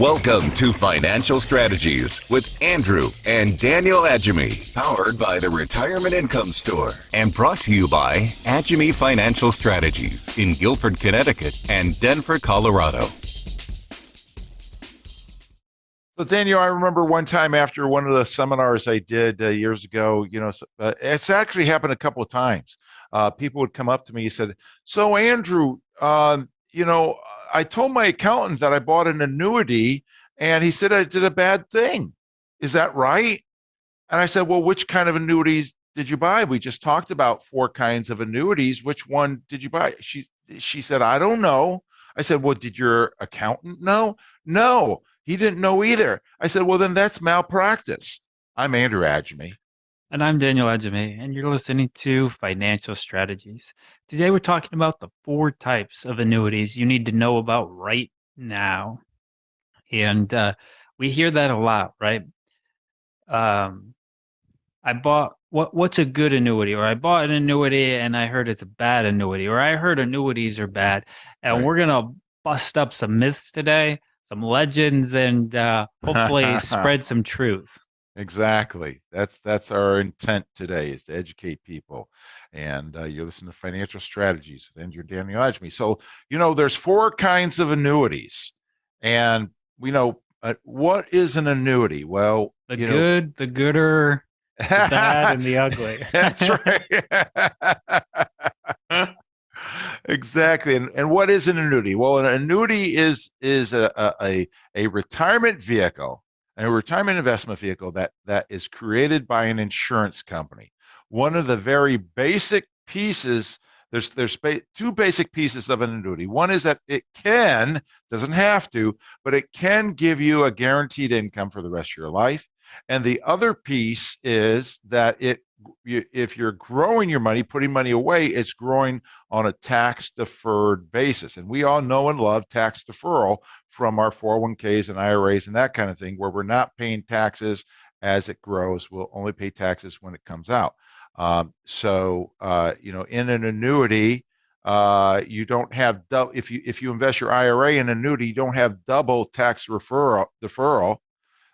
Welcome to Financial Strategies with Andrew and Daniel Agemy, powered by the Retirement Income Store and brought to you by Agemy Financial Strategies in Guilford, Connecticut and Denver, Colorado. So Daniel, I remember one time after one of the seminars I did years ago, it's actually happened a couple of times. People would come up to me and said, so Andrew, I told my accountant that I bought an annuity and he said I did a bad thing. Is that right? And I said, well, which kind of annuities did you buy? We just talked about 4 kinds of annuities. Which one did you buy? She said, I don't know. I said, well, did your accountant know? No, he didn't know either. I said, well, then that's malpractice. I'm Andrew Agemy. And I'm Daniel Agemy, and you're listening to Financial Strategies. Today, we're talking about the 4 types of annuities you need to know about right now. And we hear that a lot, right? I bought, what's a good annuity? Or I bought an annuity and I heard it's a bad annuity, or I heard annuities are bad. And Right. we're going to bust up some myths today, some legends, and hopefully spread some truth. Exactly. That's our intent today, is to educate people. And you're listening to Financial Strategies with Andrew and Daniel Agemy. So, there's 4 kinds of annuities. And we know what is an annuity? Well, The good, the gooder, the bad, and the ugly. That's right. Exactly. And what is an annuity? Well, an annuity is a retirement vehicle, a retirement investment vehicle that is created by an insurance company. One of the very basic pieces, there's 2 basic pieces of an annuity. One is that it doesn't have to, but it can give you a guaranteed income for the rest of your life. And the other piece is that if you're growing your money, putting money away, it's growing on a tax deferred basis. And we all know and love tax deferral from our 401ks and IRAs and that kind of thing, where we're not paying taxes as it grows. We'll only pay taxes when it comes out. In an annuity, you don't have if you invest your IRA in an annuity, you don't have double tax deferral.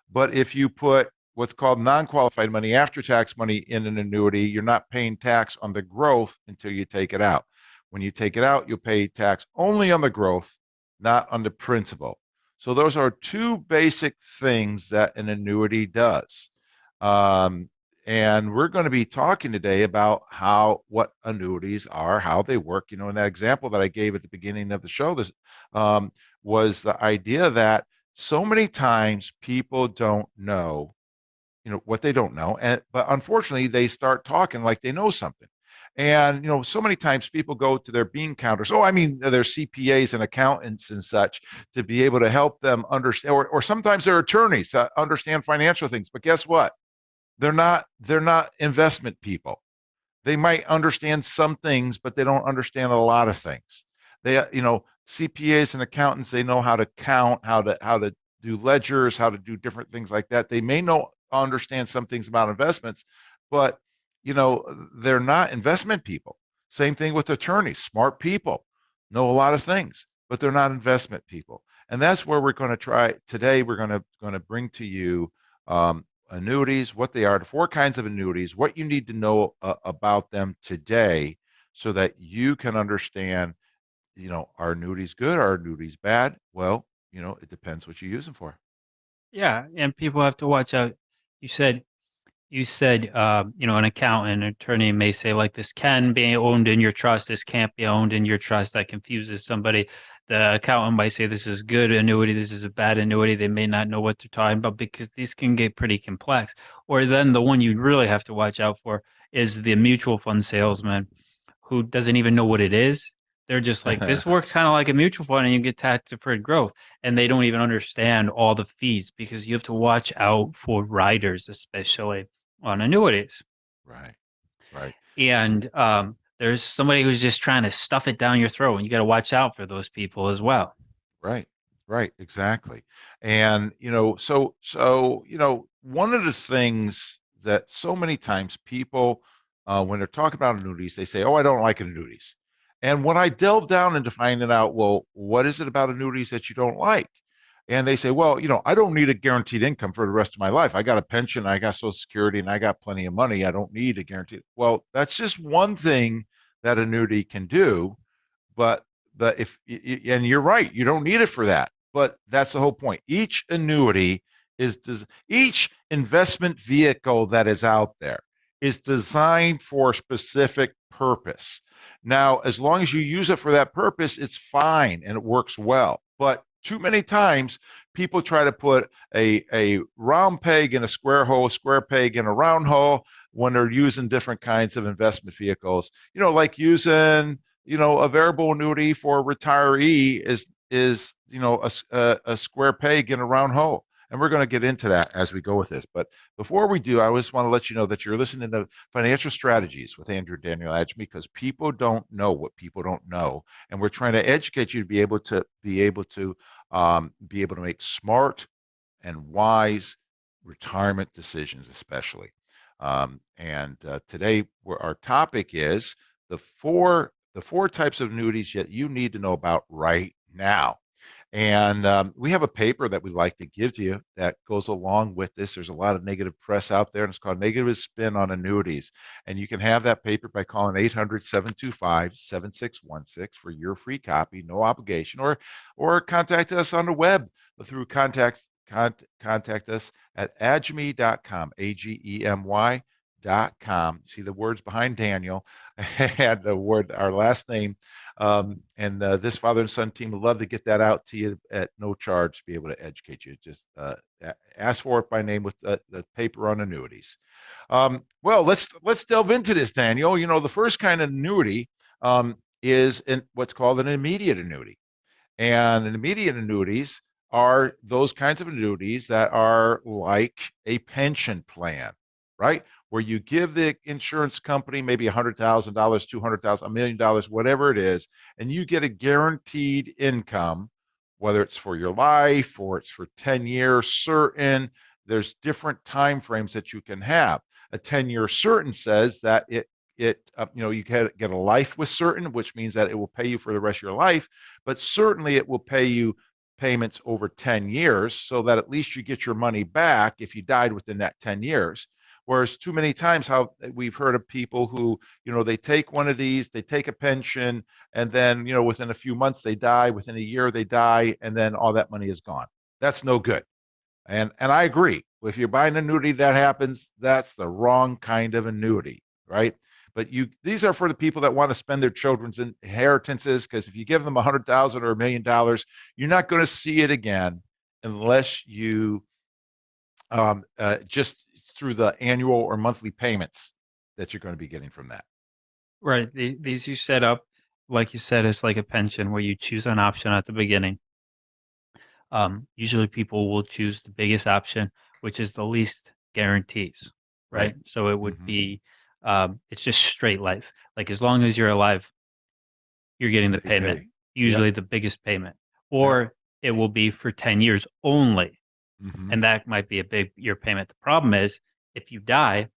But if you put what's called non-qualified money, after-tax money in an annuity, you're not paying tax on the growth until you take it out. When you take it out, you'll pay tax only on the growth, not on the principal. So those are 2 basic things that an annuity does. And we're going to be talking today about what annuities are, how they work. In that example that I gave at the beginning of the show, this was the idea that so many times people don't know, what they don't know. But unfortunately, they start talking like they know something. And, so many times people go to their bean counters. Their CPAs and accountants and such to be able to help them understand, or sometimes they're attorneys to understand financial things. But guess what? They're not investment people. They might understand some things, but they don't understand a lot of things. CPAs and accountants, they know how to count, how to do ledgers, how to do different things like that. They may understand some things about investments, but they're not investment people. Same thing with attorneys. Smart people know a lot of things, but they're not investment people. And that's where we're going to try today. We're going to bring to you annuities, what they are, the 4 kinds of annuities, what you need to know about them today, so that you can understand, are annuities good? Are annuities bad? Well, it depends what you use them for. Yeah, and people have to watch out. You said, an accountant, an attorney may say, like, this can be owned in your trust, this can't be owned in your trust. That confuses somebody. The accountant might say this is good annuity, this is a bad annuity. They may not know what they're talking about because these can get pretty complex. Or then the one you really have to watch out for is the mutual fund salesman who doesn't even know what it is. They're just like, this works kind of like a mutual fund and you get tax deferred growth. And they don't even understand all the fees, because you have to watch out for riders, especially on annuities. Right. And there's somebody who's just trying to stuff it down your throat, and you got to watch out for those people as well. Right, exactly. And one of the things that so many times people, when they're talking about annuities, they say, oh, I don't like annuities. And when I delve down into finding out, well, what is it about annuities that you don't like? And they say, well, I don't need a guaranteed income for the rest of my life. I got a pension, I got Social Security, and I got plenty of money. I don't need a guaranteed. Well, that's just one thing that annuity can do. But if and you're right, you don't need it for that. But that's the whole point. Each annuity each investment vehicle that is out there is designed for a specific purpose. Now, as long as you use it for that purpose, it's fine and it works well. But too many times people try to put a round peg in a square hole, square peg in a round hole when they're using different kinds of investment vehicles. Like using a variable annuity for a retiree is a square peg in a round hole. And we're going to get into that as we go with this. But before we do, I just want to let you know that you're listening to Financial Strategies with Andrew and Daniel Agemy, because people don't know what people don't know, and we're trying to educate you to be able to make smart and wise retirement decisions, especially. And today, our topic is the four types of annuities that you need to know about right now. And we have a paper that we'd like to give to you that goes along with this. There's a lot of negative press out there, and it's called Negative Spin on Annuities. And you can have that paper by calling 800-725-7616 for your free copy, no obligation, or contact us on the web through contact us at agemy.com, agemy.com. See the words behind Daniel and our last name. And this father and son team would love to get that out to you at no charge to be able to educate you. Just ask for it by name with the paper on annuities. Well, let's delve into this, Daniel. The first kind of annuity is what's called an immediate annuity. And immediate annuities are those kinds of annuities that are like a pension plan, right? Where you give the insurance company maybe $100,000, $200,000, $1 million, whatever it is, and you get a guaranteed income, whether it's for your life or it's for 10 years certain. There's different time frames that you can have. A 10-year certain says that you get a life with certain, which means that it will pay you for the rest of your life, but certainly it will pay you payments over 10 years so that at least you get your money back if you died within that 10 years. Whereas too many times how we've heard of people who, they take one of these, they take a pension, and then, within a few months they die, within a year they die, and then all that money is gone. That's no good. And I agree. If you're buying an annuity that happens, that's the wrong kind of annuity, right? But these are for the people that want to spend their children's inheritances, because if you give them $100,000 or $1 million, you're not going to see it again unless you just through the annual or monthly payments that you're going to be getting from that. Right. These you set up, like you said, it's like a pension where you choose an option at the beginning. Usually people will choose the biggest option, which is the least guarantees, right? Right. So it would Mhm. be, it's just straight life. Like as long as you're alive, you're getting the They payment, pay. Yep. usually the biggest payment, Yep. or it will be for 10 years only. Mhm. And that might be a big year payment. The problem is if you die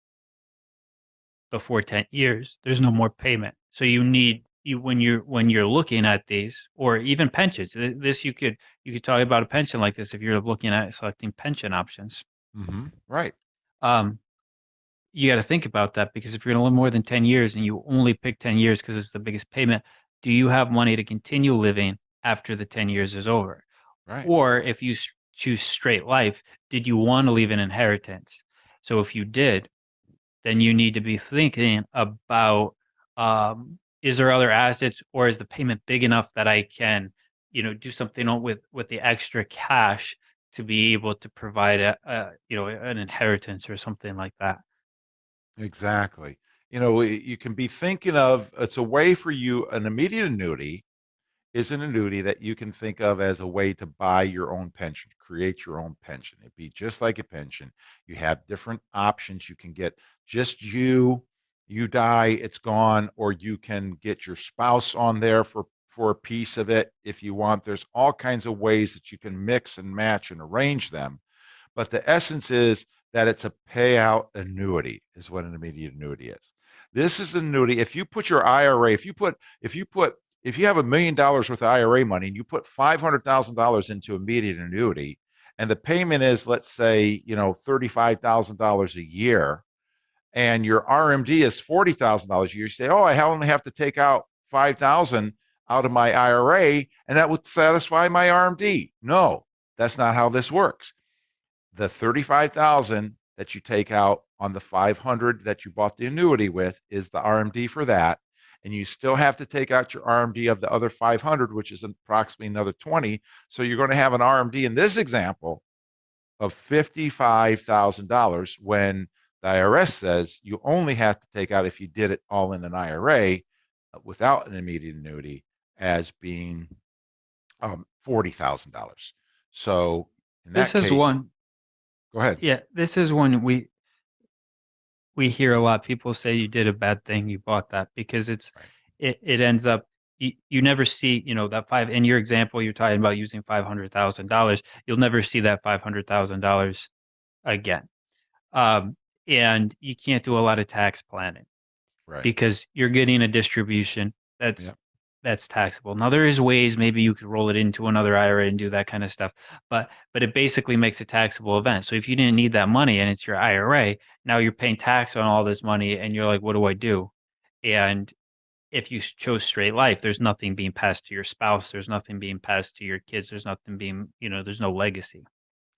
before 10 years, there's no more payment. So when you're looking at these or even pensions, this you could talk about a pension like this if you're looking at selecting pension options. Mhm. Right. Um, you got to think about that because if you're going to live more than 10 years and you only pick 10 years because it's the biggest payment, do you have money to continue living after the 10 years is over? Right. Or if you choose straight life, did you want to leave an inheritance? So if you did, then you need to be thinking about is there other assets or is the payment big enough that I can, do something with the extra cash to be able to provide an inheritance or something like that. Exactly. You can be thinking of it's a way for you. An immediate annuity is an annuity that you can think of as a way to buy your own pension, create your own pension. It'd be just like a pension. You have different options. You can get just you die, it's gone, or you can get your spouse on there for a piece of it if you want. There's all kinds of ways that you can mix and match and arrange them. But the essence is that it's a payout annuity is what an immediate annuity is. This is an annuity. If you put your IRA, if you put if you have $1 million worth of IRA money and you put $500,000 into immediate annuity, and the payment is, let's say, $35,000 a year, and your RMD is $40,000 a year, you say, oh, I only have to take out 5,000 out of my IRA, and that would satisfy my RMD. No, that's not how this works. The 35,000 that you take out on the 500 that you bought the annuity with is the RMD for that. And you still have to take out your RMD of the other 500, which is approximately another 20. So you're going to have an RMD in this example of $55,000 when the IRS says you only have to take out, if you did it all in an IRA without an immediate annuity, as being $40,000. So in that This is case, one. go ahead. Yeah, this is one we hear a lot. People say you did a bad thing, you bought that, because it ends up you never see, that five, in your example you're talking about using $500,000, you'll never see that $500,000 again. And you can't do a lot of tax planning Right. because you're getting a distribution that's Yep. that's taxable. Now there is ways, maybe you could roll it into another IRA and do that kind of stuff, but it basically makes a taxable event. So if you didn't need that money and it's your IRA, now you're paying tax on all this money and you're like, what do I do? And if you chose straight life, there's nothing being passed to your spouse, there's nothing being passed to your kids, there's nothing being, there's no legacy.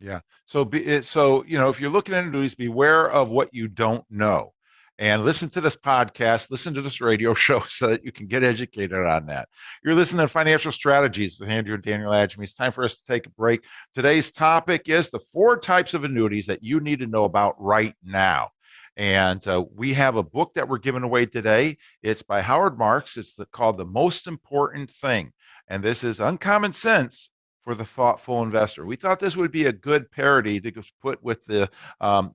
Yeah. So if you're looking at annuities, beware of what you don't know, and listen to this podcast, listen to this radio show so that you can get educated on that. You're listening to Financial Strategies with Andrew and Daniel Agemy. It's time for us to take a break. Today's topic is the 4 types of annuities that you need to know about right now. And we have a book that we're giving away today. It's by Howard Marks. It's called The Most Important Thing. And this is Uncommon Sense for the Thoughtful Investor. We thought this would be a good parody to put with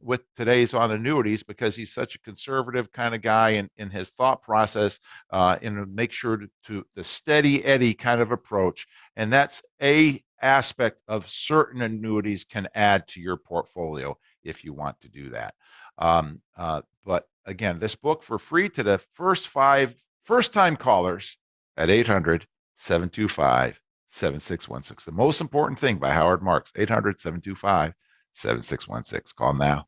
with today's on annuities, because he's such a conservative kind of guy in his thought process, and make sure to the steady Eddie kind of approach. And that's a aspect of certain annuities can add to your portfolio if you want to do that. But again, this book for free to the first 5 first-time callers at 800-725-7616. The Most Important Thing by Howard Marks, 800-725-7616. Call now.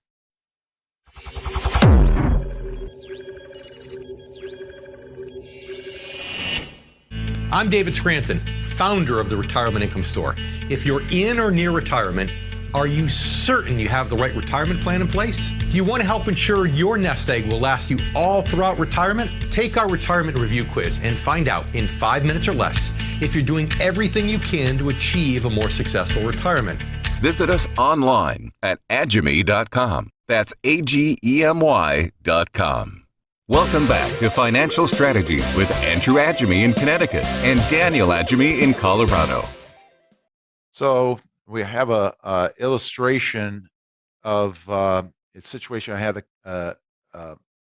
I'm David Scranton, founder of the Retirement Income Store. If you're in or near retirement, are you certain you have the right retirement plan in place? Do you want to help ensure your nest egg will last you all throughout retirement? Take our retirement review quiz and find out in 5 minutes or less if you're doing everything you can to achieve a more successful retirement. Visit us online at agemy.com. That's AGEMY.com. Welcome back to Financial Strategies with Andrew Agemy in Connecticut and Daniel Agemy in Colorado. So we have a illustration of a situation. I had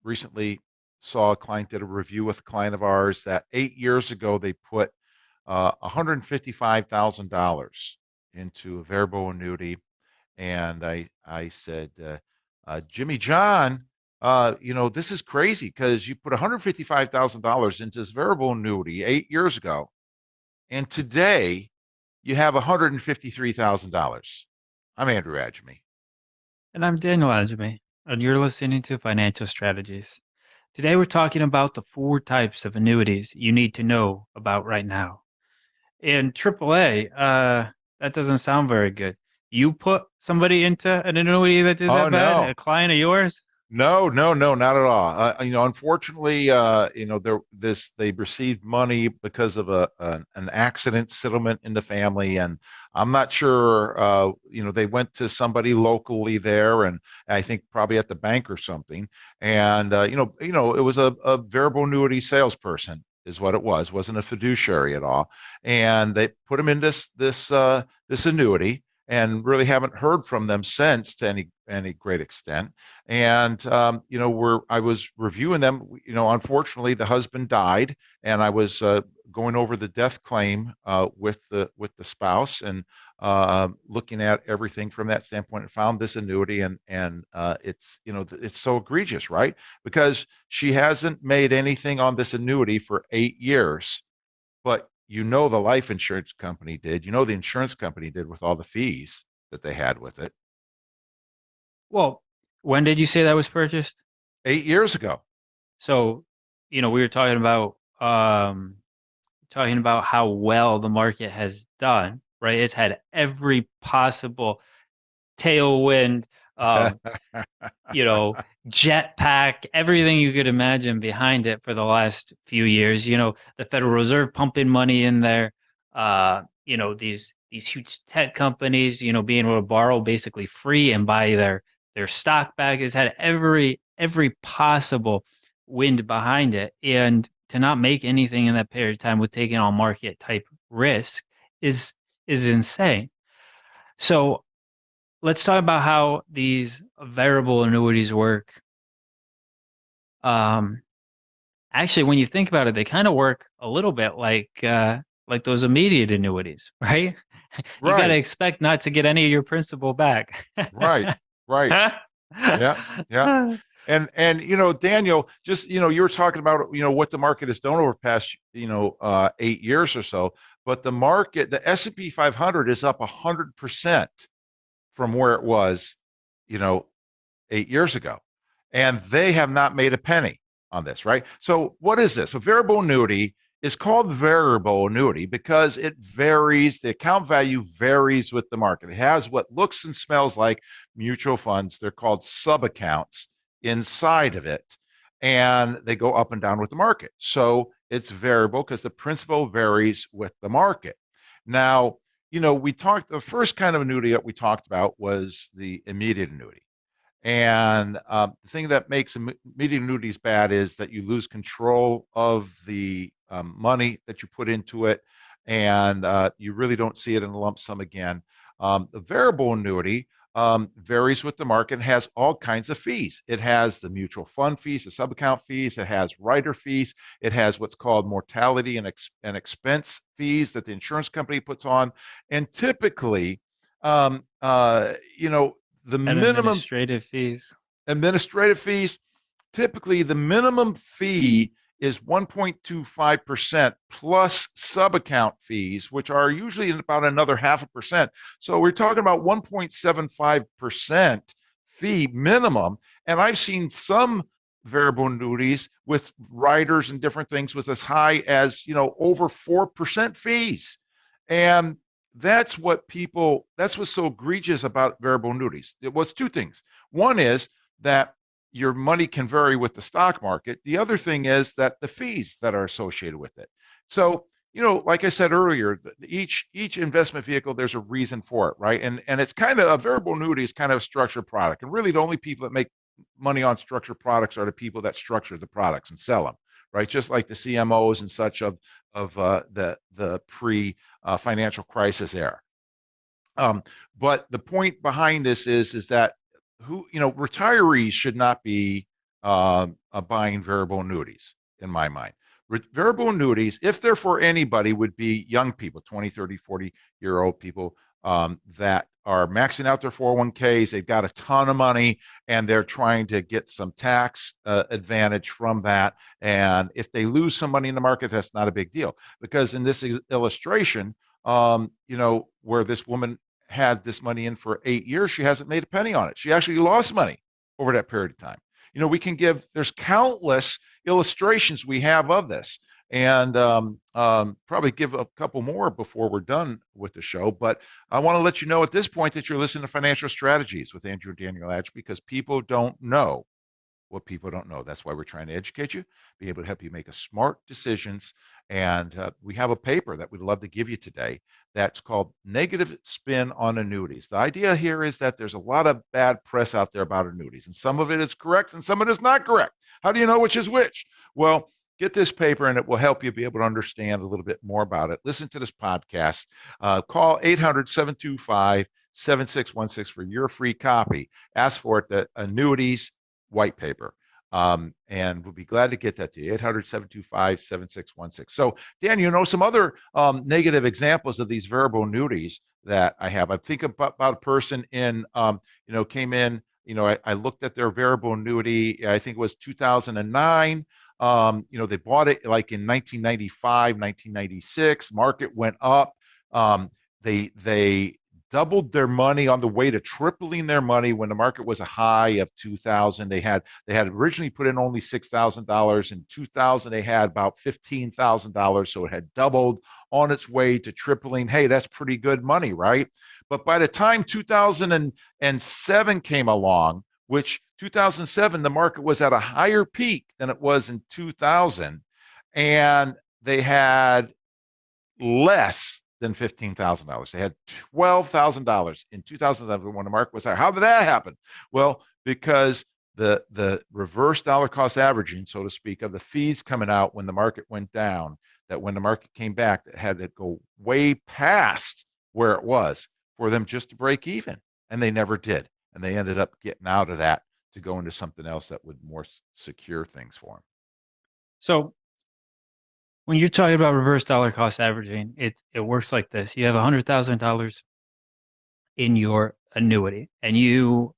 recently saw a client, did a review with a client of ours that 8 years ago they put $155,000 into a variable annuity, and I said, Jimmy John, this is crazy because you put $155,000 into this variable annuity 8 years ago, and today you have $153,000. I'm Andrew Agemy. And I'm Daniel Agemy, and you're listening to Financial Strategies. Today we're talking about the 4 types of annuities you need to know about right now. And AAA, that doesn't sound very good. You put somebody into an annuity that did that bad? No. A client of yours? No, not at all. Unfortunately, they received money because of an accident settlement in the family, and I'm not sure. They went to somebody locally there, and I think probably at the bank or something. And it was a variable annuity salesperson, is what it was. Wasn't a fiduciary at all, and they put him in this annuity, and really haven't heard from them since to any great extent. And I was reviewing them. Unfortunately, the husband died, and I was going over the death claim with the spouse, and looking at everything from that standpoint, and found this annuity, and it's it's so egregious, right? Because she hasn't made anything on this annuity for 8 years. but the life insurance company did, the insurance company did with all the fees that they had with it. Well, when did you say that was purchased? 8 years ago. So, we were talking about how well the market has done, right? It's had every possible tailwind, um, jetpack, everything you could imagine behind it for the last few years. The Federal Reserve pumping money in there. These huge tech companies, being able to borrow basically free and buy their stock back. Has had every possible wind behind it, and to not make anything in that period of time with taking on market type risk is insane. So let's talk about how these variable annuities work. Actually, when you think about it, they kind of work a little bit like those immediate annuities, right? You got to Right. expect not to get any of your principal back. Right. Right. Yeah. Yeah. And Daniel, just you were talking about what the market has done over the past 8 years or so, but the S&P 500 is up 100% from where it was, you know, 8 years ago, and they have not made a penny on this, right? So what is this? A variable annuity is called variable annuity because it varies. The account value varies with the market. It has what looks and smells like mutual funds. They're called sub accounts inside of it, and they go up and down with the market. So it's variable because the principal varies with the market. Now, the first kind of annuity that we talked about was the immediate annuity. And the thing that makes immediate annuities bad is that you lose control of the money that you put into it, and you really don't see it in a lump sum again. The variable annuity varies with the market and has all kinds of fees. It has the mutual fund fees, the sub-account fees. It has rider fees. It has what's called mortality and expense fees that the insurance company puts on. And typically, the And minimum administrative fees. typically the minimum fee is 1.25% plus sub-account fees, which are usually about another 0.5%. So we're talking about 1.75% fee minimum. And I've seen some variable annuities with riders and different things with as high as, over 4% fees. And that's what's so egregious about variable annuities. It was two things. One is that your money can vary with the stock market. The other thing is that the fees that are associated with it. So, like I said earlier, each investment vehicle, there's a reason for it, right? And it's kind of a variable annuity is kind of a structured product. And really the only people that make money on structured products are the people that structure the products and sell them, right? Just like the CMOs and such of the pre financial crisis era. But the point behind this is that retirees should not be buying variable annuities, in my mind. Variable annuities, if they're for anybody, would be young people, 20, 30, 40-year-old people that are maxing out their 401ks. They've got a ton of money and they're trying to get some tax advantage from that. And if they lose some money in the market, that's not a big deal. Because in this illustration, where this woman had this money in for 8 years, she hasn't made a penny on it. She actually lost money over that period of time. There's countless illustrations we have of this, and probably give a couple more before we're done with the show. But I want to let you know at this point that you're listening to Financial Strategies with Andrew and Daniel Agemy, because people don't know what people don't know. That's why we're trying to educate you, be able to help you make a smart decisions. And we have a paper that we'd love to give you today that's called Negative Spin on Annuities. The idea here is that there's a lot of bad press out there about annuities, and some of it is correct and some of it is not correct. How do you know which is which? Well, get this paper and it will help you be able to understand a little bit more about it. Listen to this podcast. Call 800-725-7616 for your free copy. Ask for it, the Annuities white paper. And we'll be glad to get that to you. 800-725-7616. So, Dan, some other negative examples of these variable annuities that I have. I think about a person came in, I looked at their variable annuity. I think it was 2009. They bought it like in 1995, 1996. Market went up. They doubled their money on the way to tripling their money when the market was a high of 2000. They had originally put in only $6,000. In 2000 they had about $15,000, so it had doubled on its way to tripling. Hey, that's pretty good money, right? But by the time 2007 came along, which 2007 the market was at a higher peak than it was in 2000, and they had less than $15,000. They had $12,000 in 2007 when the market was higher. How did that happen? Well, because the reverse dollar cost averaging, so to speak, of the fees coming out when the market went down, that when the market came back, it had to go way past where it was for them just to break even. And they never did. And they ended up getting out of that to go into something else that would more secure things for them. So when you're talking about reverse dollar cost averaging, it works like this. You have $100,000 in your annuity, and you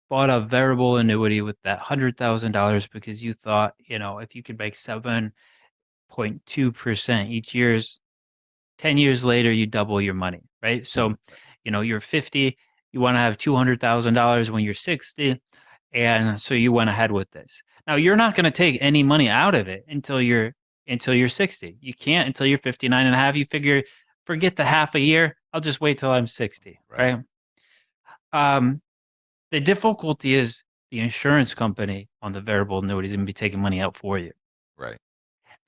bought a variable annuity with that $100,000 because you thought, if you could make 7.2% each year's 10 years later, you double your money, right? So, you're 50, you want to have $200,000 when you're 60. And so you went ahead with this. Now you're not going to take any money out of it until you're 60. You can't until you're 59 and a half. You figure, forget the half a year. I'll just wait till I'm 60. Right. The difficulty is the insurance company on the variable annuities going to be taking money out for you. Right.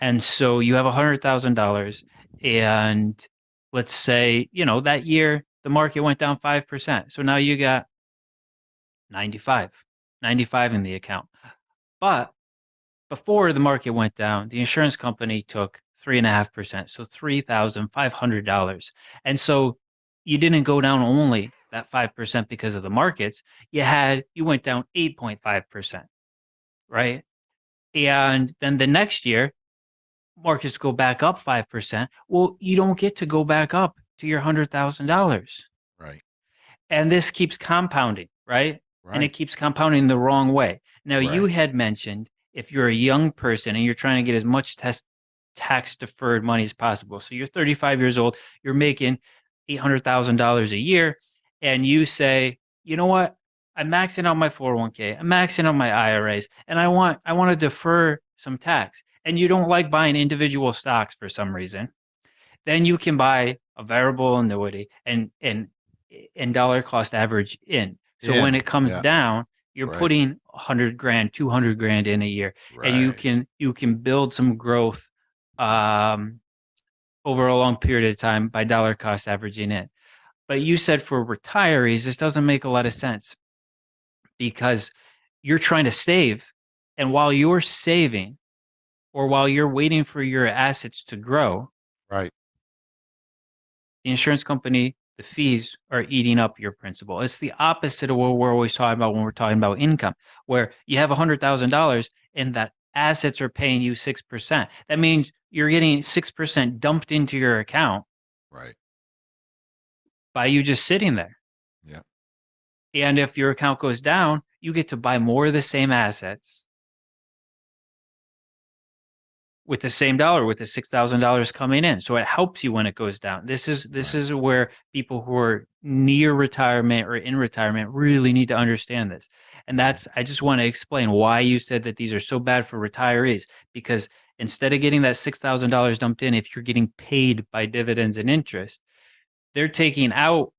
And so you have $100,000, and let's say, that year the market went down 5%. So now you got 95 in the account. But before the market went down, the insurance company took 3.5%, so $3,500. And so you didn't go down only that 5% because of the markets. You went down 8.5%, right? And then the next year, markets go back up 5%. Well, you don't get to go back up to your $100,000. Right. And this keeps compounding, right? And it Right. keeps compounding the wrong way. Now, you Right. had mentioned if you're a young person and you're trying to get as much tax deferred money as possible. So you're 35 years old, you're making $800,000 a year, and you say, you know what? I'm maxing out my 401k, I'm maxing out my IRAs, and I want to defer some tax. And you don't like buying individual stocks for some reason. Then you can buy a variable annuity and dollar cost average in. So when it comes down, you're putting 100 grand, 200 grand in a year, and you can build some growth over a long period of time by dollar cost averaging in. But you said for retirees, this doesn't make a lot of sense because you're trying to save, and while you're saving or while you're waiting for your assets to grow, Right. the insurance company, the fees are eating up your principal. It's the opposite of what we're always talking about when we're talking about income, where you have $100,000 and that assets are paying you 6%. That means you're getting 6% dumped into your account. Right. By you just sitting there. Yeah. And if your account goes down, you get to buy more of the same assets with the same dollar, with the $6,000 coming in. So it helps you when it goes down. This is where people who are near retirement or in retirement really need to understand this. And I just want to explain why you said that these are so bad for retirees, because instead of getting that $6,000 dumped in, if you're getting paid by dividends and interest, they're taking out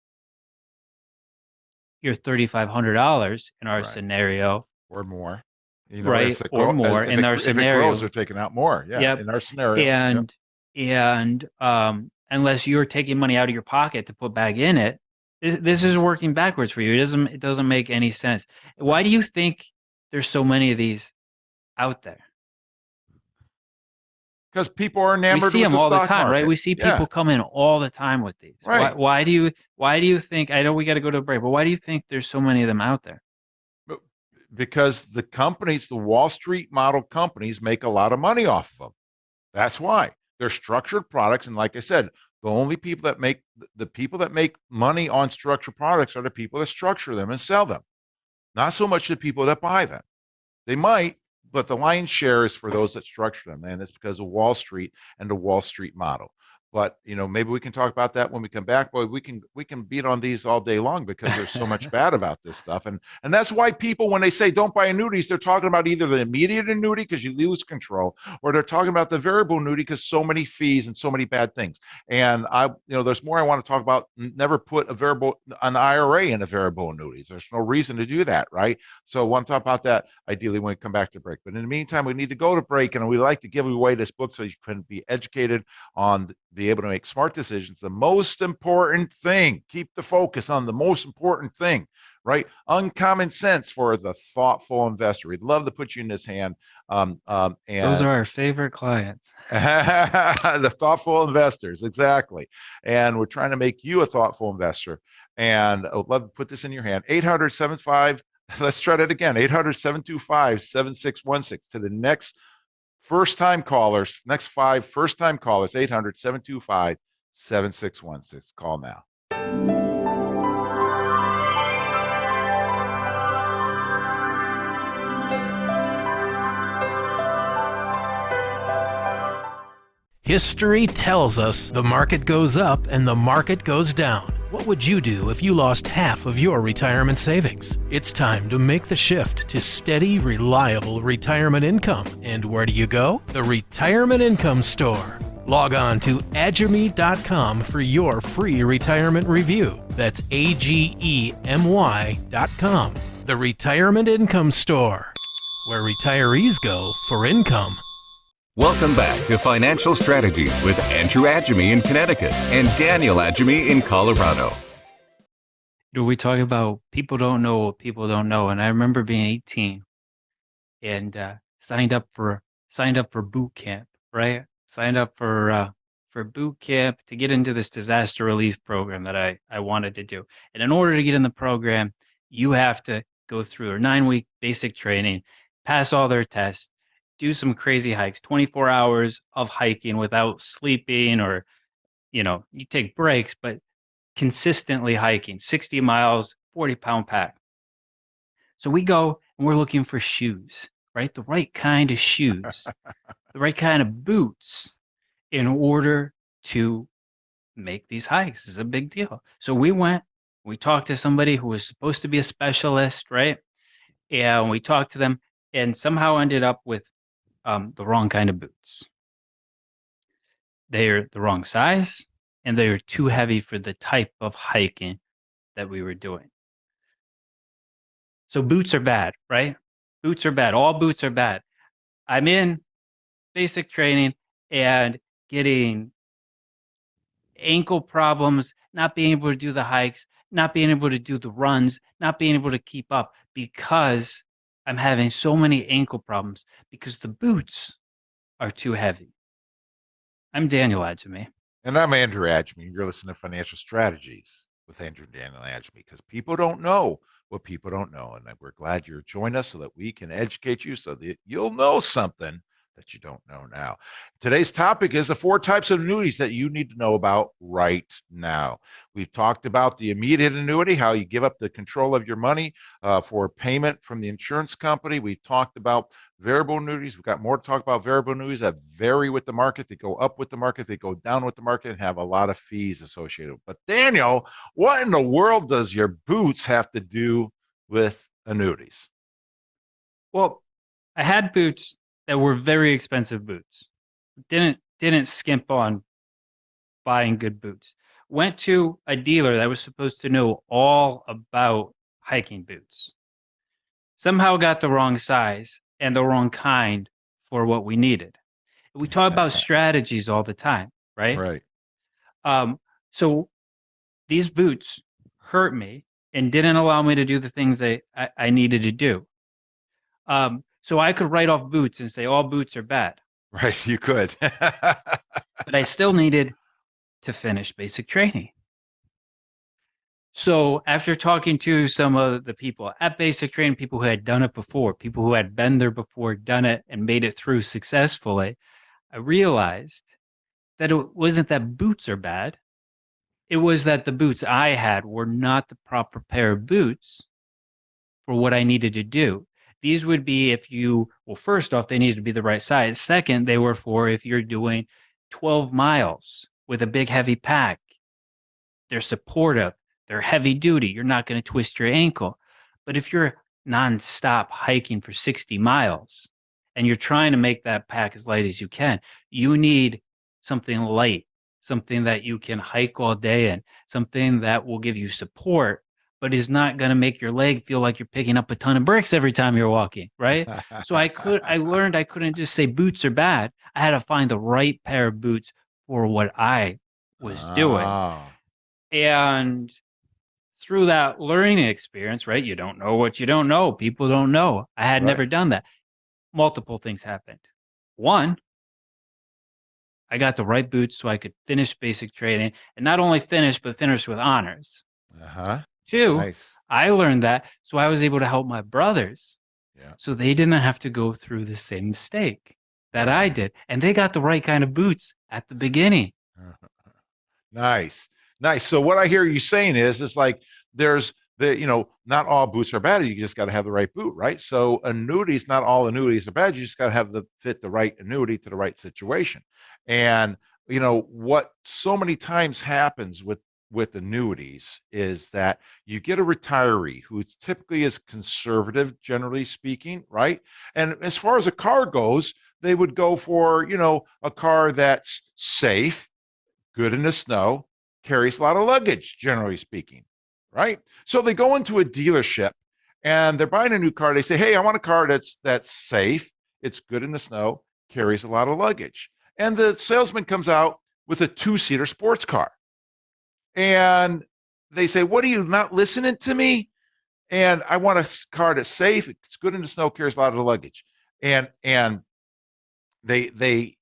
your $3,500 in our scenario, or more. Or more in our scenario. If it grows, they're taking out more. Yeah. Yep. In our scenario. And unless you're taking money out of your pocket to put back in it, this is working backwards for you. It doesn't make any sense. Why do you think there's so many of these out there? Because people are enamored we see with them all the stock time, market. right? We see people come in all the time with these. Right. Why do you think, I know we got to go to a break, but why do you think there's so many of them out there? Because the companies, the Wall Street model companies, make a lot of money off of them. That's why they're structured products. And like I said, the people that make money on structured products are the people that structure them and sell them. Not so much the people that buy them. They might, but the lion's share is for those that structure them, and it's because of Wall Street and the Wall Street model. But maybe we can talk about that when we come back. Boy, we can beat on these all day long because there's so much bad about this stuff, and that's why people, when they say don't buy annuities, they're talking about either the immediate annuity because you lose control, or they're talking about the variable annuity because so many fees and so many bad things. And there's more I want to talk about. Never put an IRA in a variable annuities. There's no reason to do that, right? So I want to talk about that ideally when we come back to break. But in the meantime, we need to go to break, and we like to give away this book so you can be educated on be able to make smart decisions. The most important thing, keep the focus on the most important thing, right? Uncommon sense for the thoughtful investor. We'd love to put you in this hand. And those are our favorite clients. The thoughtful investors, exactly. And we're trying to make you a thoughtful investor. And I would love to put this in your hand. 800-75, let's try that again. 800-725-7616 to the next first-time callers, next 5 first-time callers, 800-725-7616. Call now. History tells us the market goes up and the market goes down. What would you do if you lost half of your retirement savings? It's time to make the shift to steady, reliable retirement income. And where do you go? The Retirement Income Store. Log on to agemy.com for your free retirement review. That's AGEMY.com. The Retirement Income Store, where retirees go for income. Welcome back to Financial Strategies with Andrew Agemy in Connecticut and Daniel Agemy in Colorado. We talk about people don't know what people don't know, and I remember being 18 and signed up for boot camp, right? Signed up for boot camp to get into this disaster relief program that I wanted to do. And in order to get in the program, you have to go through a 9-week basic training, pass all their tests, do some crazy hikes, 24 hours of hiking without sleeping, or, you take breaks, but consistently hiking 60 miles, 40-pound pack. So we go and we're looking for shoes, right? The right kind of shoes, the right kind of boots in order to make these hikes. This is a big deal. So we talked to somebody who was supposed to be a specialist, right? And we talked to them and somehow ended up with the wrong kind of boots. They're the wrong size, and they are too heavy for the type of hiking that we were doing. So boots are bad, right? Boots are bad. All boots are bad. I'm in basic training and getting ankle problems, not being able to do the hikes, not being able to do the runs, not being able to keep up because I'm having so many ankle problems because the boots are too heavy. I'm Daniel Agemy. And I'm Andrew Agemy. You're listening to Financial Strategies with Andrew and Daniel Agemy, because people don't know what people don't know. And we're glad you're joining us so that we can educate you so that you'll know something that you don't know now. Today's topic is the 4 types of annuities that you need to know about right now. We've talked about the immediate annuity, how you give up the control of your money for payment from the insurance company. We've talked about variable annuities. We've got more to talk about variable annuities that vary with the market. They go up with the market, they go down with the market, and have a lot of fees associated. But Daniel, what in the world does your boots have to do with annuities? Well, I had boots that were very expensive boots. Didn't skimp on buying good boots. Went to a dealer that was supposed to know all about hiking boots. Somehow got the wrong size and the wrong kind for what we needed. We talk about strategies all the time, right? Right. So these boots hurt me and didn't allow me to do the things I needed to do. So I could write off boots and say all boots are bad. Right, you could. But I still needed to finish basic training. So after talking to some of the people at basic training, people who had done it before, people who had been there before, done it, and made it through successfully, I realized that it wasn't that boots are bad. It was that the boots I had were not the proper pair of boots for what I needed to do. These would be if you, well, first off, they need to be the right size. Second, they were for if you're doing 12 miles with a big heavy pack. They're supportive, they're heavy duty. You're not going to twist your ankle. But if you're nonstop hiking for 60 miles and you're trying to make that pack as light as you can, you need something light, something that you can hike all day in, something that will give you support, but is not going to make your leg feel like you're picking up a ton of bricks every time you're walking, right? So I learned I couldn't just say boots are bad. I had to find the right pair of boots for what I was doing. Ah, And through that learning experience, right? You don't know what you don't know. People don't know. I had right. never done that. Multiple things happened. One, I got the right boots so I could finish basic training, and not only finish, but finish with honors. Uh-huh. Two, Nice. I learned that so I was able to help my brothers Yeah. so they didn't have to go through the same mistake that I Right. did. And they got the right kind of boots at the beginning. Nice. Nice. So what I hear you saying is it's like there's not all boots are bad. You just got to have the right boot, right? So annuities, not all annuities are bad. You just got to have the fit the right annuity to the right situation. And what so many times happens with annuities is that you get a retiree who typically is conservative, generally speaking, right? And as far as a car goes, they would go for, a car that's safe, good in the snow, carries a lot of luggage, generally speaking, right? So they go into a dealership and they're buying a new car. They say, "Hey, I want a car that's safe, it's good in the snow, carries a lot of luggage." And the salesman comes out with a two-seater sports car. And they say, "What are you not listening to me? And I want a car that's safe, it's good in the snow, carries a lot of luggage." And they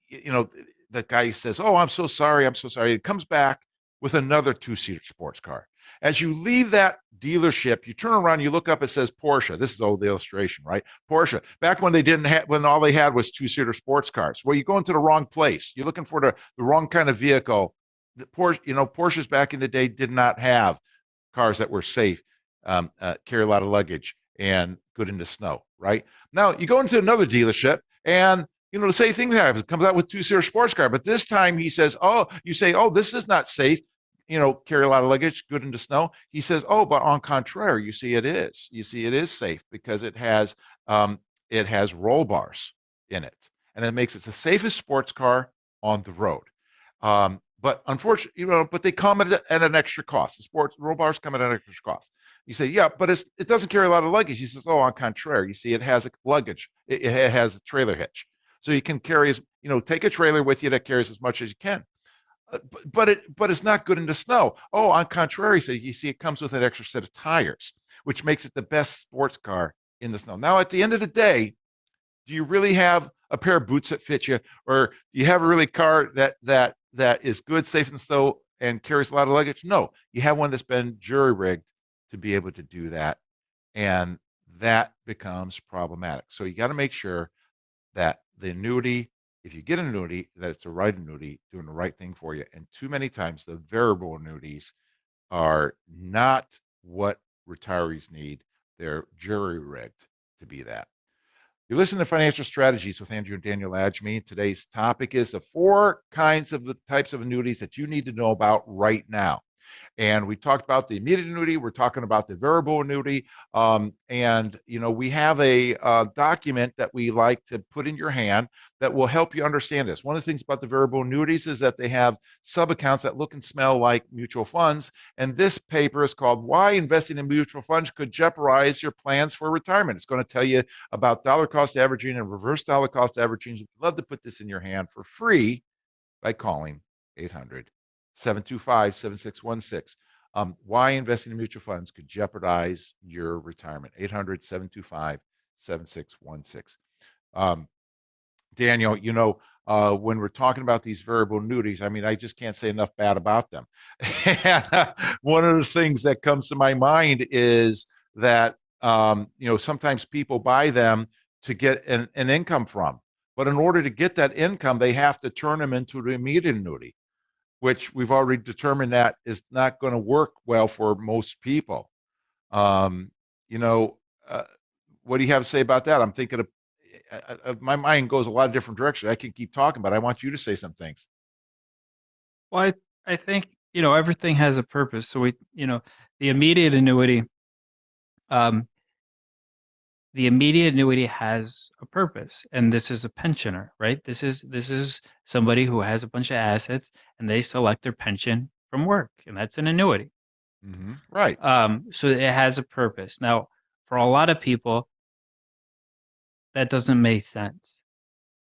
the guy says, "Oh, I'm so sorry, I'm so sorry." It comes back with another two-seater sports car. As you leave that dealership, you turn around, you look up, it says Porsche. This is old illustration, right? Porsche. Back when they didn't have, when all they had was two-seater sports cars. Well, you go into the wrong place. You're looking for the wrong kind of vehicle. The Porsche, Porsches back in the day did not have cars that were safe, carry a lot of luggage, and good in the snow, right? Now you go into another dealership and the same thing happens. It comes out with two-seater sports car, but this time he says, "Oh," you say, "Oh, this is not safe. Carry a lot of luggage, good in the snow." He says, "Oh, but on contrary, you see, it is. You see, it is safe because it has roll bars in it, and it makes it the safest sports car on the road." But unfortunately, but they come at an extra cost. The sports roll bars come at an extra cost. You say, "Yeah, but it doesn't carry a lot of luggage." He says, "Oh, on contrary, you see, it has a luggage. It has a trailer hitch." So you can carry take a trailer with you that carries as much as you can. But it's not good in the snow. "Oh, on contrary," so you see, it comes with an extra set of tires, which makes it the best sports car in the snow. Now, at the end of the day, do you really have a pair of boots that fit you, or do you have a really car that is good, safe in the snow, and carries a lot of luggage? No, you have one that's been jury rigged to be able to do that, and that becomes problematic. So you got to make sure that the annuity, if you get an annuity, that it's the right annuity doing the right thing for you. And too many times the variable annuities are not what retirees need. They're jury rigged to be that. You're listening to Financial Strategies with Andrew and Daniel Agemy. Today's topic is the four kinds of the types of annuities that you need to know about right now. And we talked about the immediate annuity. We're talking about the variable annuity. And we have a document that we like to put in your hand that will help you understand this. One of the things about the variable annuities is that they have sub-accounts that look and smell like mutual funds. And this paper is called "Why Investing in Mutual Funds Could Jeopardize Your Plans for Retirement." It's going to tell you about dollar cost averaging and reverse dollar cost averaging. We'd love to put this in your hand for free by calling 800-725-7616. Why investing in mutual funds could jeopardize your retirement. 800-725-7616. Daniel, when we're talking about these variable annuities, I mean, I just can't say enough bad about them. And one of the things that comes to my mind is that, sometimes people buy them to get an income from. But in order to get that income, they have to turn them into the immediate annuity, which we've already determined that is not going to work well for most people. Um, you know, uh, what do you have to say about that? I'm thinking of my mind goes a lot of different directions. I can keep talking, but I want you to say some things. Well, I think, everything has a purpose. So the immediate annuity, um, the immediate annuity has a purpose, and this is a pensioner, right? This is somebody who has a bunch of assets, and they select their pension from work, and that's an annuity. Right. So it has a purpose. Now, for a lot of people, that doesn't make sense.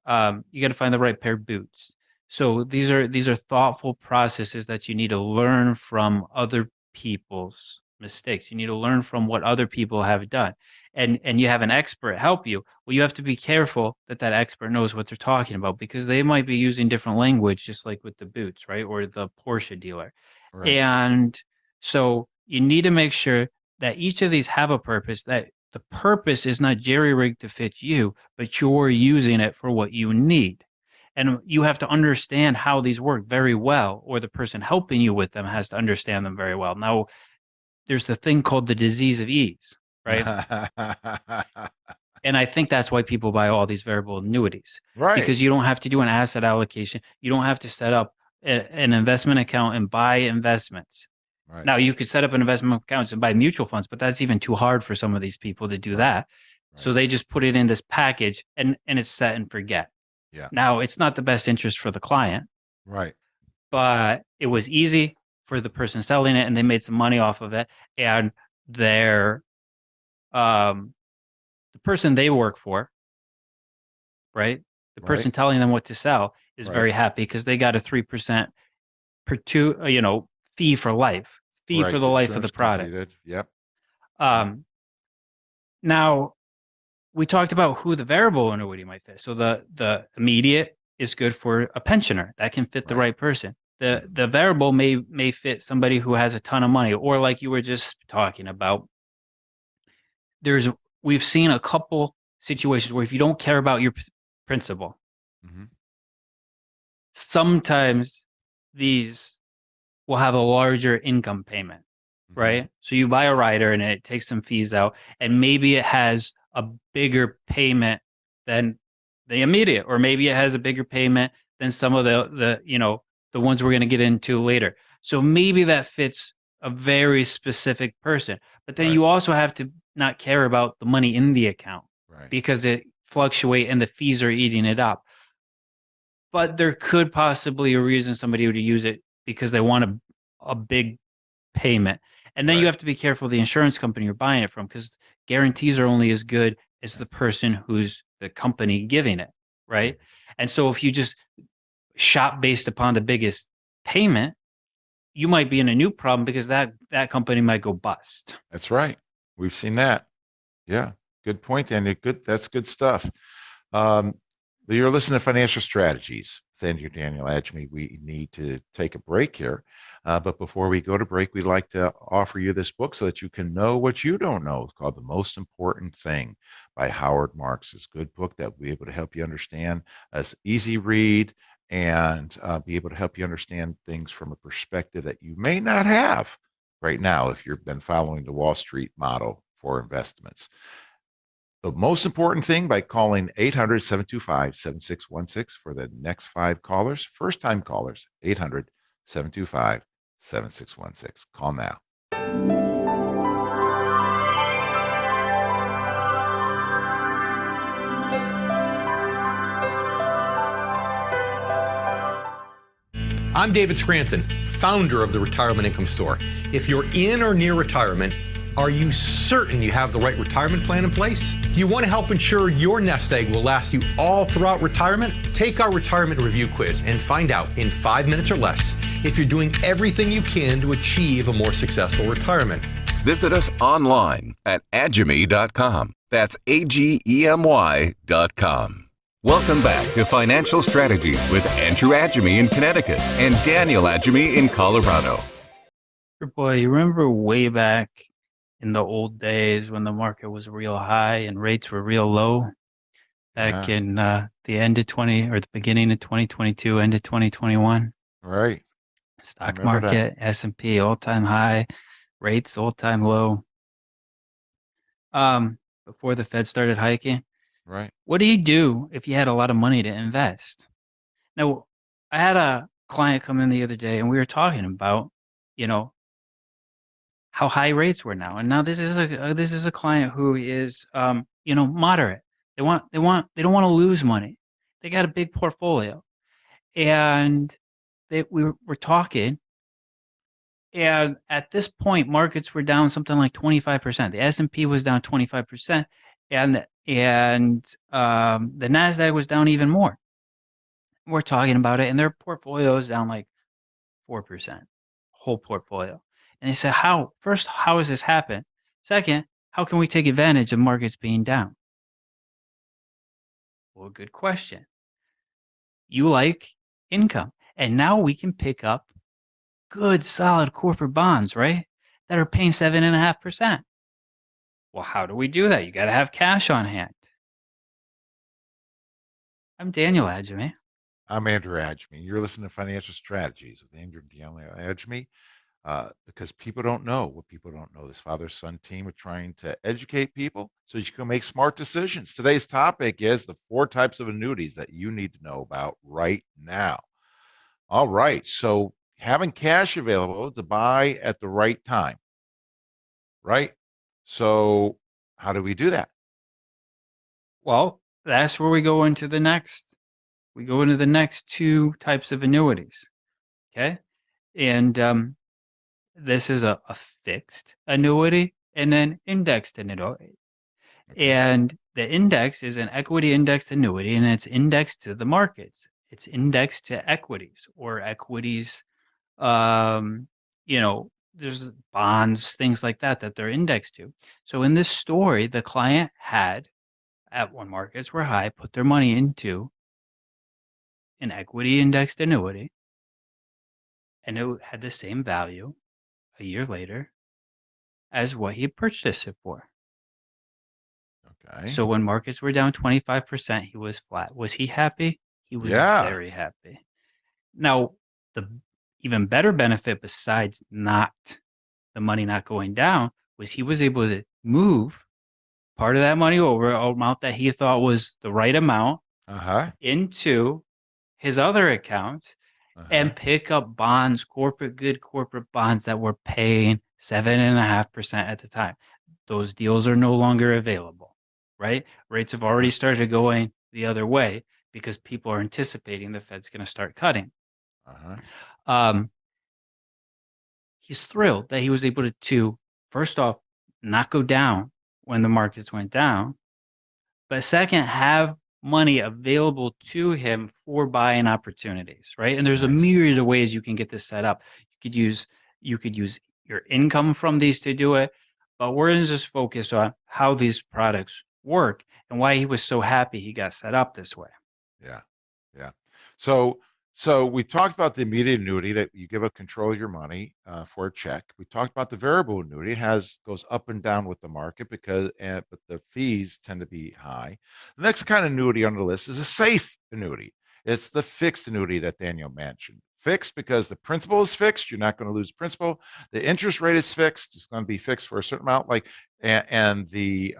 You got to find the right pair of boots. So these are thoughtful processes that you need to learn from other people's mistakes. You need to learn from what other people have done, and you have an expert help you. Well, you have to be careful that that expert knows what they're talking about, because they might be using different language, just like with the boots, right, or the Porsche dealer. Right. And so you need to make sure that each of these have a purpose, that the purpose is not jerry-rigged to fit you, but you're using it for what you need. And you have to understand how these work very well, or the person helping you with them has to understand them very well. Now, there's the thing called the disease of ease, right? And I think that's why people buy all these variable annuities, Right. because you don't have to do an asset allocation. You don't have to set up an investment account and buy investments. Right. Now, you could set up an investment account and buy mutual funds, but that's even too hard for some of these people to do Right. that. So Right. they just put it in this package, and it's set and forget. Yeah. Now, it's not the best interest for the client, Right. but it was easy for the person selling it, and they made some money off of it. And their the person they work for, right? The person Right. telling them what to sell is Right. very happy, because they got a 3% per two, fee for life, fee for Right. the The life of the insurance company product. did. Yep. Um, Now, we talked about who the variable annuity might fit. So the immediate is good for a pensioner. That can fit the Right. right person. The variable may fit somebody who has a ton of money, or like you were just talking about. We've seen a couple situations where if you don't care about your principal, Mhm. sometimes these will have a larger income payment, Mhm. right? So you buy a rider and it takes some fees out, and maybe it has a bigger payment than the immediate, or maybe it has a bigger payment than some of the ones we're going to get into later. So maybe that fits a very specific person. But then Right. you also have to not care about the money in the account, Right. because it fluctuate and the fees are eating it up. But there could possibly a reason somebody would use it, because they want a big payment. And then you Right. have to be careful the insurance company you're buying it from, because guarantees are only as good as the person who's the company giving it, right? And so if you just shop based upon the biggest payment, you might be in a new problem, because that company might go bust. That's right. We've seen that. Yeah. Good point, Andy. Good. That's good stuff. Um, you're listening to Financial Strategies with Andrew and Daniel Agemy. We need to take a break here. But before we go to break, we'd like to offer you this book so that you can know what you don't know. It's called The Most Important Thing by Howard Marks. It's a good book that will be able to help you understand. It's easy read, and be able to help you understand things from a perspective that you may not have right now if you've been following the Wall Street model for investments. The Most Important Thing by calling 800-725-7616 for the next 5 callers. First time callers, 800-725-7616. Call now. I'm David Scranton, founder of the Retirement Income Store. If you're in or near retirement, are you certain you have the right retirement plan in place? Do you want to help ensure your nest egg will last you all throughout retirement? Take our retirement review quiz and find out in 5 minutes or less if you're doing everything you can to achieve a more successful retirement. Visit us online at agemy.com. That's AGEMY.com. Welcome back to Financial Strategies with Andrew Agemy in Connecticut and Daniel Agemy in Colorado. Boy, you remember way back in the old days when the market was real high and rates were real low, back Yeah. in the end of the beginning of 2022, end of 2021. Right. Stock Remember that. market, S&P all-time high, rates all-time low. before the Fed started hiking. Right. What do you do if you had a lot of money to invest? Now, I had a client come in the other day and we were talking about, you know, how high rates were now. And now this is a client who is moderate. They don't want to lose money. They got a big portfolio. And we're talking, and at this point markets were down something like 25%. The S&P was down 25%, and the Nasdaq was down even more. We're talking about it, and their portfolio is down like 4%, whole portfolio. And they said, how has this happened? Second, how can we take advantage of markets being down? Well, good question. You like income, and now we can pick up good, solid corporate bonds, right? That are paying 7.5%. Well, how do we do that? You got to have cash on hand. I'm Daniel Agemy. I'm Andrew Agemy. You're listening to Financial Strategies with Andrew and Daniel Agemy. Because people don't know what people don't know. This father-son team are trying to educate people so you can make smart decisions. Today's topic is the 4 types of annuities that you need to know about right now. All right. So having cash available to buy at the right time, right? So how do we do that? Well, that's where we go into the next. We go into the next 2 types of annuities. Okay. And this is a fixed annuity and then indexed annuity. Okay. And the index is an equity indexed annuity, and it's indexed to the markets. It's indexed to equities or equities. There's bonds, things like that they're indexed to. So in this story, the client had, at when markets were high, put their money into an equity indexed annuity, and it had the same value a year later as what he purchased it for. Okay. So when markets were down 25%, he was flat. Was he happy? He was very happy. Now, the even better benefit besides the money not going down was he was able to move part of that money over, an amount that he thought was the right amount, into his other accounts and pick up bonds, good corporate bonds that were paying 7.5% at the time. Those deals are no longer available, right? Rates have already started going the other way because people are anticipating the Fed's going to start cutting. He's thrilled that he was able to, first off, not go down when the markets went down, but second, have money available to him for buying opportunities, right? And there's a myriad of ways you can get this set up. You could use your income from these to do it, but we're going to just focus on how these products work and why he was so happy he got set up this way. Yeah. So we talked about the immediate annuity that you give up control of your money for a check. We talked about the variable annuity. It goes up and down with the market but the fees tend to be high. The next kind of annuity on the list is a safe annuity. It's the fixed annuity that Daniel mentioned. Fixed because the principal is fixed. You're not going to lose principal. The interest rate is fixed. It's going to be fixed for a certain amount. And the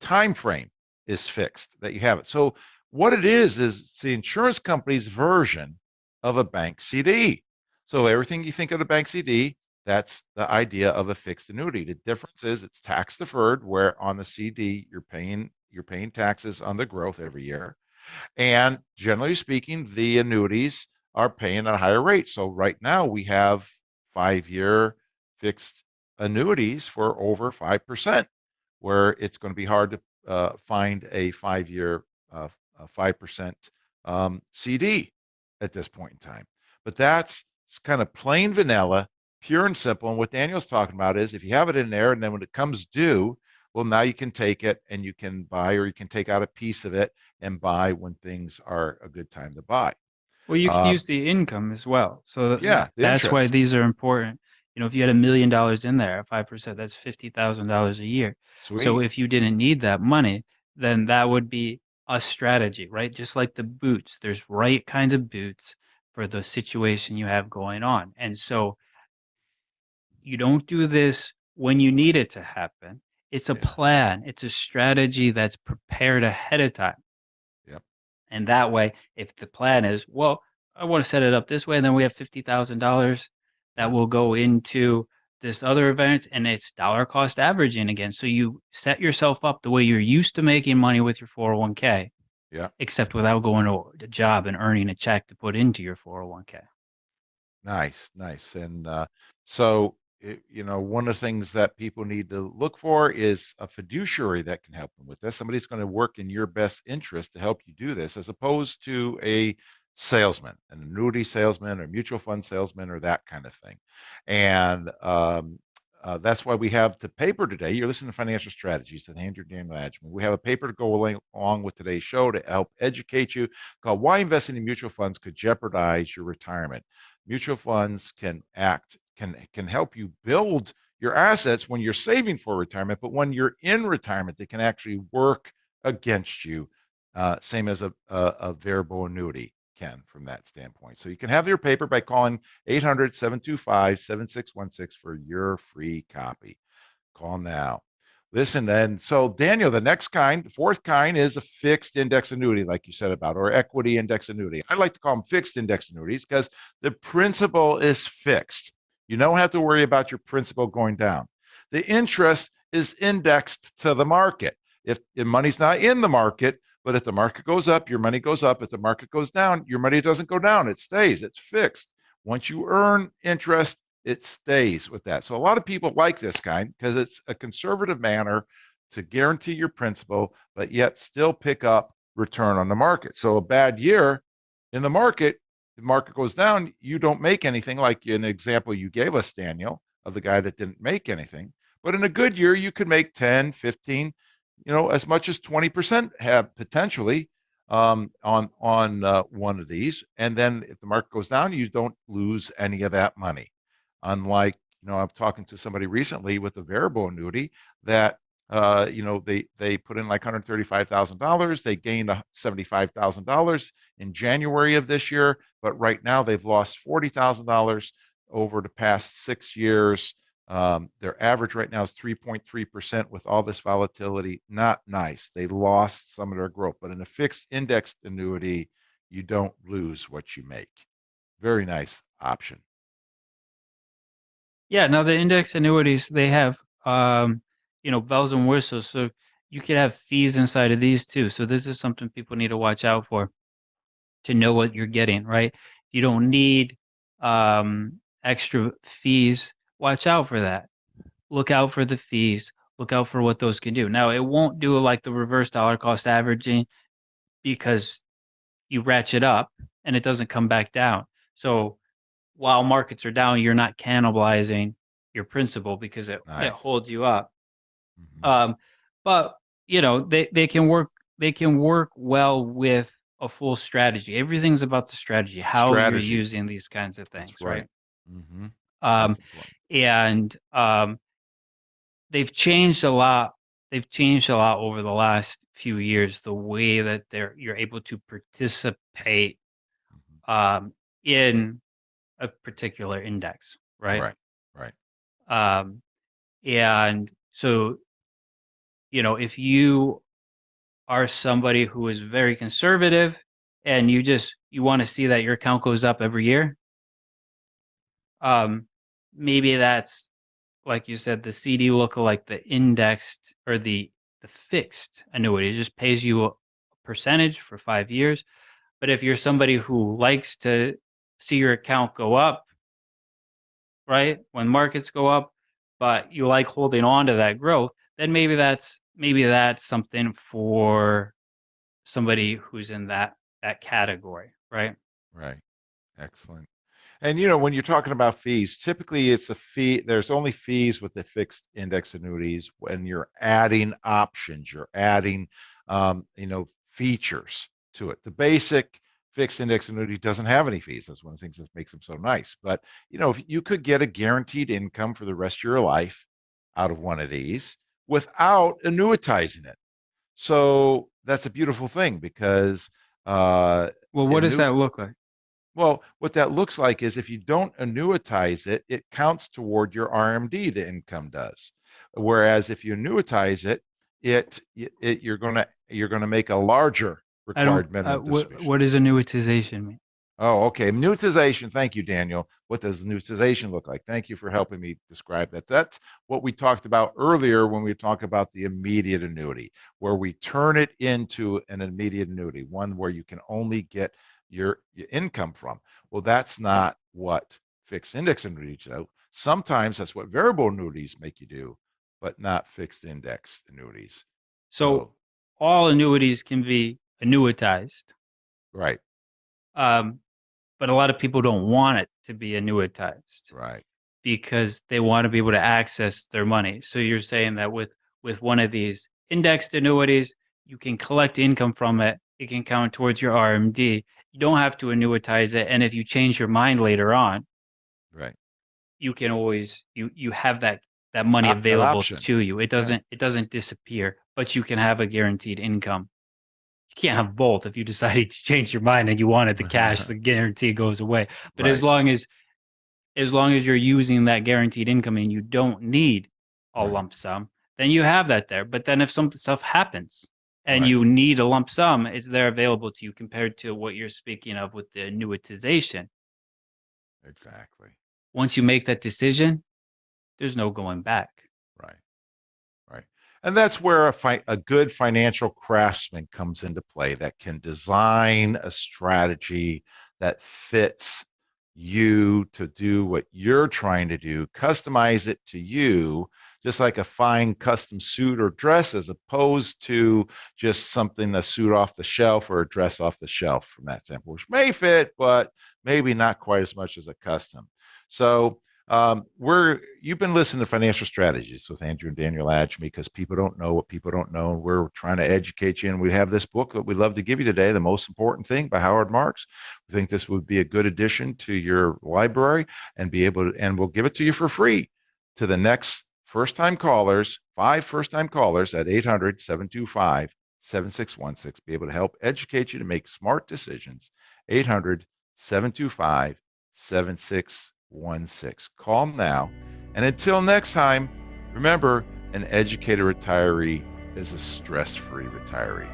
time frame is fixed that you have it. So what it is it's the insurance company's version of a bank CD. So everything you think of a bank CD, that's the idea of a fixed annuity. The difference is it's tax deferred, where on the CD you're paying taxes on the growth every year. And generally speaking, the annuities are paying at a higher rate. So right now we have 5-year fixed annuities for over 5%, where it's going to be hard to find a 5-year 5% CD at this point in time. But that's kind of plain vanilla, pure and simple. And what Daniel's talking about is if you have it in there and then when it comes due, well, now you can take it and you can buy, or you can take out a piece of it and buy when things are a good time to buy. Well, you can use the income as well. So that's why these are important. If you had $1 million in there at 5%, that's $50,000 a year. Sweet. So if you didn't need that money, then that would be a strategy, right? Just like the boots, there's right kind of boots for the situation you have going on. And so you don't do this when you need it to happen. It's a Yeah. plan. It's a strategy that's prepared ahead of time. Yep. And that way, if the plan is, well, I want to set it up this way, and then we have $50,000 that Yeah. will go into this other event, and it's dollar cost averaging again. So you set yourself up the way you're used to making money with your 401k, Yeah. except without going to a job and earning a check to put into your 401k. Nice, nice. And so, one of the things that people need to look for is a fiduciary that can help them with this. Somebody's going to work in your best interest to help you do this, as opposed to a salesman, an annuity salesman, or mutual fund salesman, or that kind of thing. And that's why we have the paper today. You're listening to Financial Strategies with Andrew and Daniel Agemy. We have a paper to go along with today's show to help educate you, called "Why Investing in Mutual Funds Could Jeopardize Your Retirement." Mutual funds can help you build your assets when you're saving for retirement, but when you're in retirement, they can actually work against you, same as a variable annuity can from that standpoint. So you can have your paper by calling 800-725-7616 for your free copy. Call now. Listen, then, so Daniel, the next kind, fourth kind, is a fixed index annuity, like you said about, or equity index annuity. I like to call them fixed index annuities because the principal is fixed. You don't have to worry about your principal going down. The interest is indexed to the market. If the money's not in the market, but if the market goes up, your money goes up. If the market goes down, your money doesn't go down. It stays. It's fixed. Once you earn interest, it stays with that. So a lot of people like this kind because it's a conservative manner to guarantee your principal, but yet still pick up return on the market. So a bad year in the market goes down, you don't make anything, like an example you gave us, Daniel, of the guy that didn't make anything. But in a good year, you could make 10, 15, as much as 20% have potentially on one of these. And then if the market goes down, you don't lose any of that money. Unlike, I'm talking to somebody recently with a variable annuity that, they put in like $135,000. They gained $75,000 in January of this year, but right now they've lost $40,000 over the past 6 years. Their average right now is 3.3% with all this volatility. Not nice. They lost some of their growth, but in a fixed indexed annuity, you don't lose what you make. Very nice option. Yeah, now the index annuities, they have bells and whistles. So you could have fees inside of these too. So this is something people need to watch out for to know what you're getting, right? You don't need extra fees. Watch out for that. Look out for the fees. Look out for what those can do. Now, it won't do like the reverse dollar cost averaging because you ratchet up and it doesn't come back down. So while markets are down, you're not cannibalizing your principal because it Nice. holds you up. Mhm. But they can work well with a full strategy. Everything's about the strategy, how you're Strategy. using these kinds of things, That's right. right? Mm-hmm. Um, That's important. and they've changed a lot. They've changed a lot over the last few years. The way that you're able to participate Mhm. in a particular index, right? Right. Right. Um, and so, if you are somebody who is very conservative and you want to see that your account goes up every year, maybe that's, like you said, the CD lookalike, the indexed or the fixed annuity. It just pays you a percentage for 5 years. But if you're somebody who likes to see your account go up, right, when markets go up, but you like holding on to that growth, then maybe that's something for somebody who's in that category, right? Right. Excellent. And when you're talking about fees, typically it's a fee. There's only fees with the fixed index annuities when you're adding options, you're adding, features to it. The basic fixed index annuity doesn't have any fees. That's one of the things that makes them so nice. But if you could get a guaranteed income for the rest of your life out of one of these without annuitizing it. So that's a beautiful thing because Well, what does that look like? well, what that looks like is if you don't annuitize it, it counts toward your RMD, the income does. Whereas if you annuitize it, you're gonna make a larger I don't. required minimum distribution. What does annuitization mean? Oh, okay. Annuitization. Thank you, Daniel. What does annuitization look like? Thank you for helping me describe that. That's what we talked about earlier when we talk about the immediate annuity, where we turn it into an immediate annuity, one where you can only get your income from. Well, that's not what fixed index annuities do. Sometimes that's what variable annuities make you do, but not fixed index annuities. So all annuities can be annuitized. Right, But a lot of people don't want it to be annuitized right. because they want to be able to access their money. So you're saying that with one of these indexed annuities, you can collect income from it. It can count towards your RMD. You don't have to annuitize it. And if you change your mind later on, Right. you can always you have that money An available option. to you. It Yeah. doesn't disappear, but you can have a guaranteed income. You can't have both. If you decided to change your mind and you wanted the cash, the guarantee goes away. But Right. as long as you're using that guaranteed income and you don't need a Right. lump sum, then you have that there. But then if some stuff happens and Right. you need a lump sum, it's there available to you compared to what you're speaking of with the annuitization. Exactly. Once you make that decision, there's no going back. Right. Right. And that's where a good financial craftsman comes into play that can design a strategy that fits you to do what you're trying to do, customize it to you, just like a fine custom suit or dress, as opposed to just something, a suit off the shelf or a dress off the shelf from that sample, which may fit, but maybe not quite as much as a custom. So, you've been listening to Financial Strategies with Andrew and Daniel Agemy, because people don't know what people don't know. We're trying to educate you, and we have this book that we'd love to give you today, The Most Important Thing by Howard Marks. We think this would be a good addition to your library and we'll give it to you for free to the next first-time callers, 5 first-time callers at 800-725-7616. Be able to help educate you to make smart decisions. 800-725-7616. Call now. And until next time, remember, an educated retiree is a stress-free retiree.